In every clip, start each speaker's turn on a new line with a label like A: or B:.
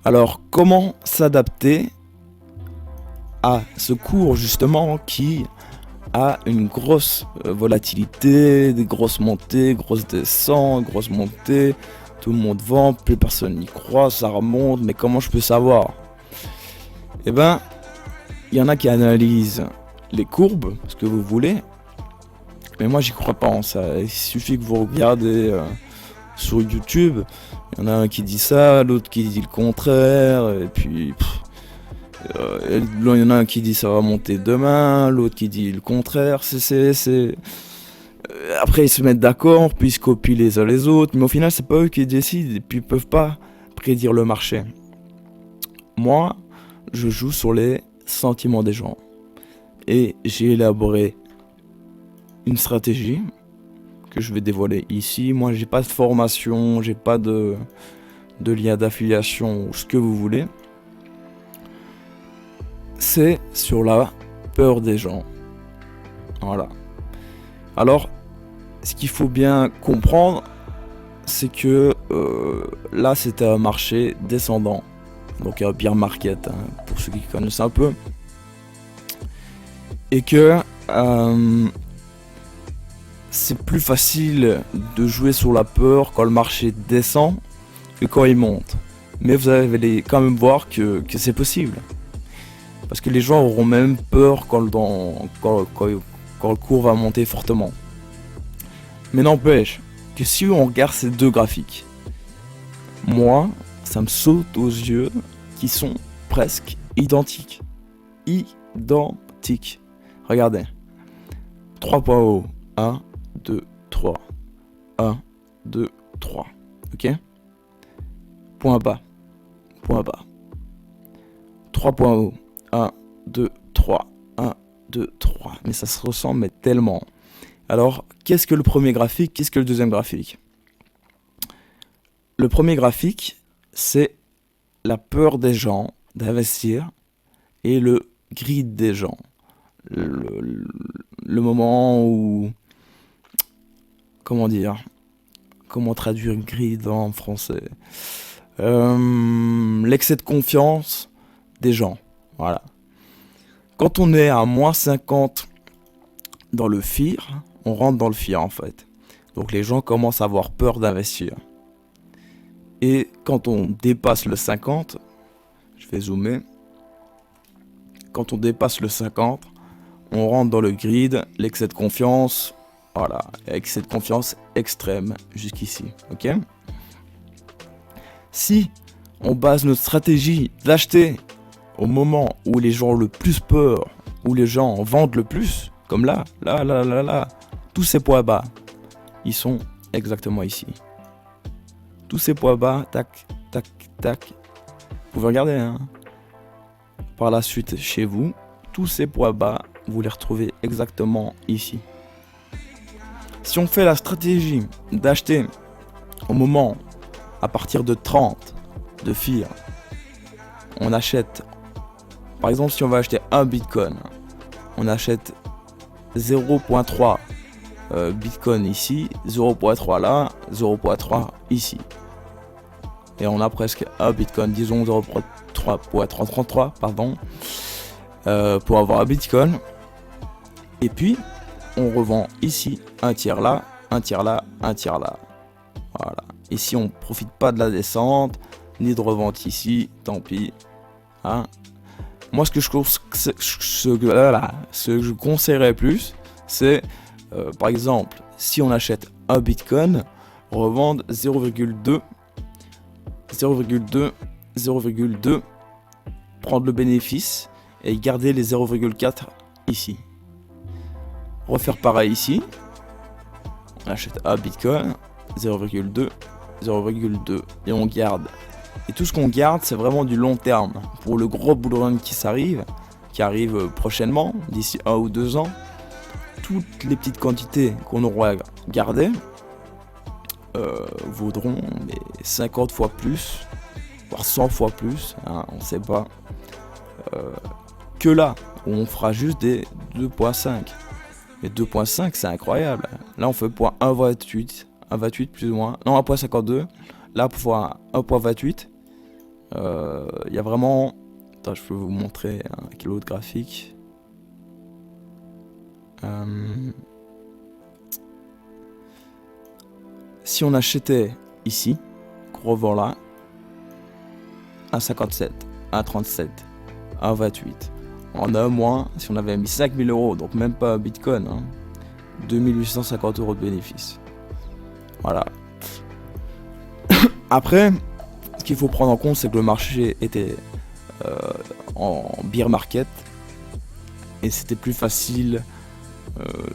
A: Alors, comment s'adapter à ce cours justement qui a une grosse volatilité, des grosses montées, grosses descentes, grosses montées, tout le monde vend, plus personne n'y croit, ça remonte, mais comment je peux savoir? Eh ben, il y en a qui analysent les courbes, ce que vous voulez, mais moi j'y crois pas en ça. Il suffit que vous regardez sur YouTube, il y en a un qui dit ça, l'autre qui dit le contraire, et puis il y en a un qui dit ça va monter demain, l'autre qui dit le contraire. Après ils se mettent d'accord, puis ils se copient les uns les autres, mais au final c'est pas eux qui décident, et puis ils peuvent pas prédire le marché. Moi, je joue sur les sentiments des gens, et j'ai élaboré une stratégie que je vais dévoiler ici. Moi j'ai pas de formation, j'ai pas de lien d'affiliation ou ce que vous voulez. C'est sur la peur des gens. Voilà. Alors, ce qu'il faut bien comprendre, c'est que là, c'était un marché descendant. Donc, un bear market, hein, pour ceux qui connaissent un peu. Et que c'est plus facile de jouer sur la peur quand le marché descend que quand il monte. Mais vous allez quand même voir que c'est possible. Parce que les gens auront même peur quand le cours va monter fortement. Mais n'empêche que si on regarde ces deux graphiques, moi, ça me saute aux yeux qu'ils sont presque identiques. Identiques. Regardez. 3 points hauts. 1, 2, 3. 1, 2, 3. Ok? Point bas. Point bas. 3 points hauts. 1, 2, 3. 1, 2, 3. Mais ça se ressemble mais tellement. Alors, qu'est-ce que le premier graphique? Qu'est-ce que le deuxième graphique? Le premier graphique, c'est la peur des gens d'investir et le greed des gens. Le moment où... Comment dire? Comment traduire greed en français? L'excès de confiance des gens. Voilà. Quand on est à moins 50 dans le fear, on rentre dans le fear en fait. Donc les gens commencent à avoir peur d'investir. Et quand on dépasse le 50, je vais zoomer. Quand on dépasse le 50, on rentre dans le grid, l'excès de confiance. Voilà, excès de confiance extrême jusqu'ici. Ok ? Si on base notre stratégie d'acheter au moment où les gens ont le plus peur, où les gens vendent le plus, comme là, tous ces points bas, ils sont exactement ici. Tous ces points bas, tac, tac, tac. Vous pouvez regarder, hein. Par la suite, chez vous, tous ces points bas, vous les retrouvez exactement ici. Si on fait la stratégie d'acheter au moment, à partir de 30, de FIR, on achète, par exemple, si on va acheter un Bitcoin, on achète 0.3 Bitcoin ici, 0.3 là, 0.3 ici. Et on a presque un Bitcoin, disons 0.3, pardon, pour avoir un Bitcoin. Et puis, on revend ici, un tiers là, un tiers là, un tiers là. Voilà. Ici, on ne profite pas de la descente, ni de revente ici, tant pis. Hein. Moi, ce que je conseillerais plus, c'est, par exemple, si on achète un Bitcoin, revendre 0,2, prendre le bénéfice et garder les 0,4 ici. Refaire pareil ici. On achète un Bitcoin, 0,2 et on garde. Et tout ce qu'on garde, c'est vraiment du long terme. Pour le gros bull run qui arrive prochainement, d'ici 1 ou 2 ans, toutes les petites quantités qu'on aura gardées vaudront 50 fois plus, voire 100 fois plus, hein, on sait pas, que là, où on fera juste des 2.5. Et 2.5, c'est incroyable. Là, on fait point 1.28 plus ou moins. Non, 1.52. Là, pour 1.28, Il y a vraiment... Attends, je peux vous montrer quel autre graphique. Si on achetait ici, qu'on revend là, à 57, à 37, à 28, en un mois, si on avait mis 5000 euros, donc même pas Bitcoin, 2850 euros de bénéfice. Voilà. Après, ce qu'il faut prendre en compte, c'est que le marché était en bear market et c'était plus facile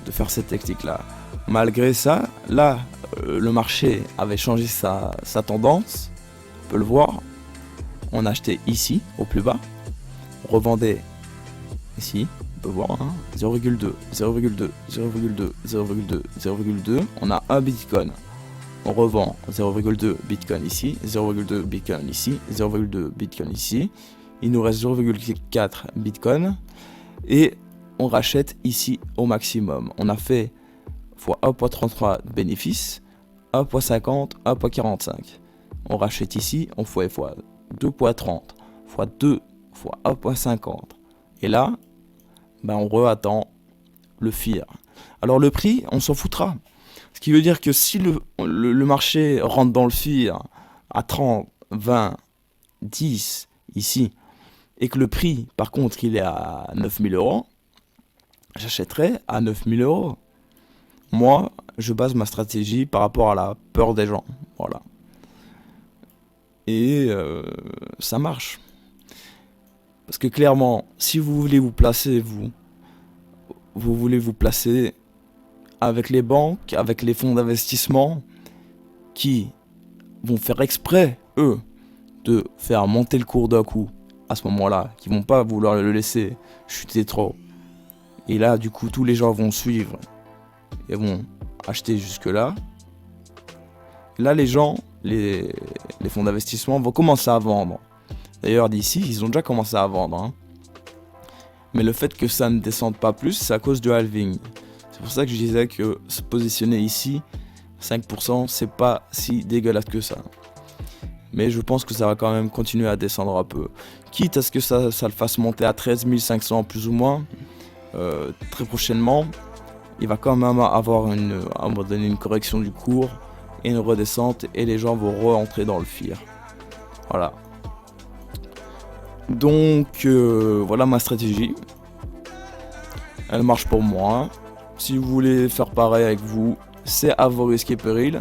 A: de faire cette technique là. Malgré ça, là, le marché avait changé sa tendance, on peut le voir. On achetait ici, au plus bas, on revendait ici, on peut voir, 0,2, 0,2, 0,2, 0,2, 0,2, on a un Bitcoin. On revend 0,2 Bitcoin ici, 0,2 Bitcoin ici, 0,2 Bitcoin ici. Il nous reste 0,4 Bitcoin. Et on rachète ici au maximum. On a fait x 1.33 de bénéfices, 1.50, 1.45. On rachète ici, on fait x 2.30, x 2, x 1.50. Et là, on re-attend le FIR. Alors le prix, on s'en foutra. Ce qui veut dire que si le marché rentre dans le FIR à 30, 20, 10 ici, et que le prix, par contre, il est à 9000 euros, j'achèterai à 9000 euros. Moi, je base ma stratégie par rapport à la peur des gens. Voilà. Et ça marche. Parce que clairement, si vous voulez vous placer, vous voulez vous placer avec les banques, avec les fonds d'investissement qui vont faire exprès, eux, de faire monter le cours d'un coup à ce moment-là, qui vont pas vouloir le laisser chuter trop. Et là, du coup, tous les gens vont suivre et vont acheter jusque-là. Là, les gens, les fonds d'investissement vont commencer à vendre. D'ailleurs, d'ici, ils ont déjà commencé à vendre. Mais le fait que ça ne descende pas plus, c'est à cause du halving. C'est pour ça que je disais que se positionner ici, 5%, c'est pas si dégueulasse que ça. Mais je pense que ça va quand même continuer à descendre un peu. Quitte à ce que ça le fasse monter à 13 500 plus ou moins, très prochainement, il va quand même avoir à un moment donné une correction du cours et une redescente et les gens vont re-entrer dans le FIR. Voilà. Donc voilà ma stratégie. Elle marche pour moi. Si vous voulez faire pareil avec vous, c'est à vos risques et périls.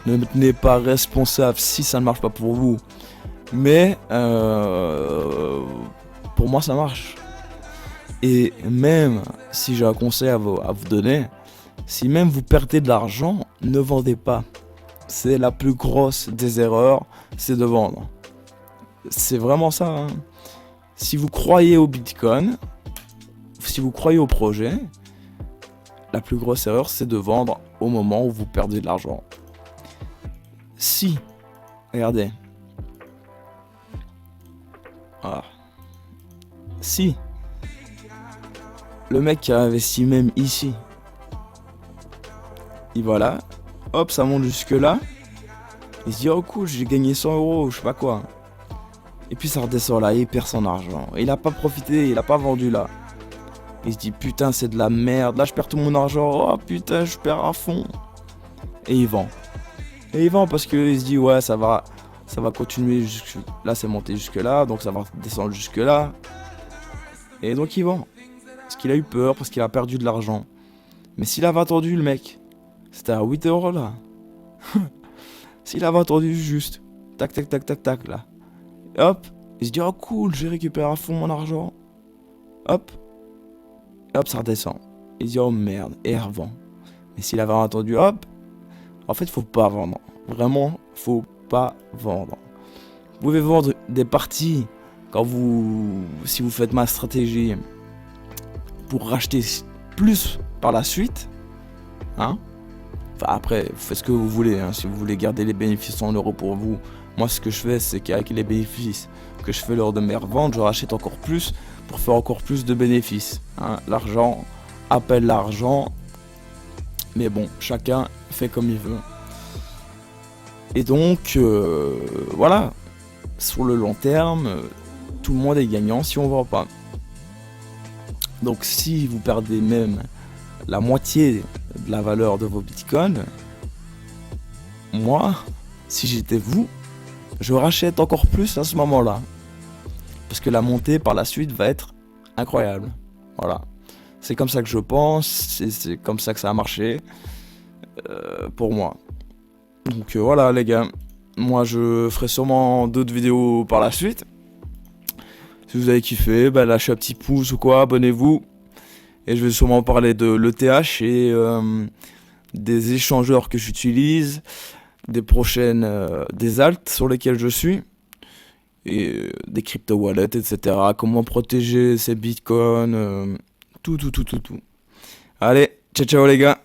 A: Ne tenez pas responsable si ça ne marche pas pour vous. Mais pour moi ça marche. Et même si j'ai un conseil à vous donner, si même vous perdez de l'argent, ne vendez pas. C'est la plus grosse des erreurs, c'est de vendre. C'est vraiment ça. Si vous croyez au Bitcoin, si vous croyez au projet, la plus grosse erreur c'est de vendre au moment où vous perdez de l'argent. Si, regardez. Si le mec qui a investi même ici, et voilà, hop, ça monte jusque là, il se dit oh cool, j'ai gagné 100 euros, je sais pas quoi. Et puis ça redescend là, et il perd son argent. Et il a pas profité, il a pas vendu là. Il se dit putain, c'est de la merde, là je perds tout mon argent, oh putain, je perds à fond. Et il vend. Et il vend parce qu'il se dit ouais, ça va continuer jusque là, c'est monté jusque là, donc ça va descendre jusque là. Et donc il vend. Parce qu'il a eu peur, parce qu'il a perdu de l'argent. Mais s'il avait attendu le mec, c'était à 8 euros là. S'il avait attendu juste, tac tac tac tac tac là. Et hop, il se dit oh cool, j'ai récupéré à fond mon argent. Hop. Et hop, ça redescend. Il se dit oh merde, et il revend. Mais s'il avait attendu, hop, en fait faut pas vendre. Vraiment, faut pas vendre. Vous pouvez vendre des parties si vous faites ma stratégie pour racheter plus par la suite. Enfin après, vous faites ce que vous voulez. Si vous voulez garder les bénéfices en euros pour vous. Moi ce que je fais, c'est qu'avec les bénéfices que je fais lors de mes reventes, je rachète encore plus pour faire encore plus de bénéfices. L'argent appelle l'argent. Mais bon, chacun fait comme il veut. Et donc, voilà. sur le long terme, tout le monde est gagnant si on vend pas. Donc si vous perdez même la moitié de la valeur de vos bitcoins, moi, si j'étais vous, je rachète encore plus à ce moment-là. Parce que la montée par la suite va être incroyable. Voilà. C'est comme ça que je pense, c'est comme ça que ça a marché pour moi. Donc voilà les gars, moi je ferai sûrement d'autres vidéos par la suite. Si vous avez kiffé, bah, lâchez un petit pouce ou quoi, abonnez-vous. Et je vais sûrement parler de l'ETH et des échangeurs que j'utilise, des prochaines, des alts sur lesquels je suis, et des crypto wallets, etc. Comment protéger ses bitcoins, tout. Allez, ciao ciao les gars.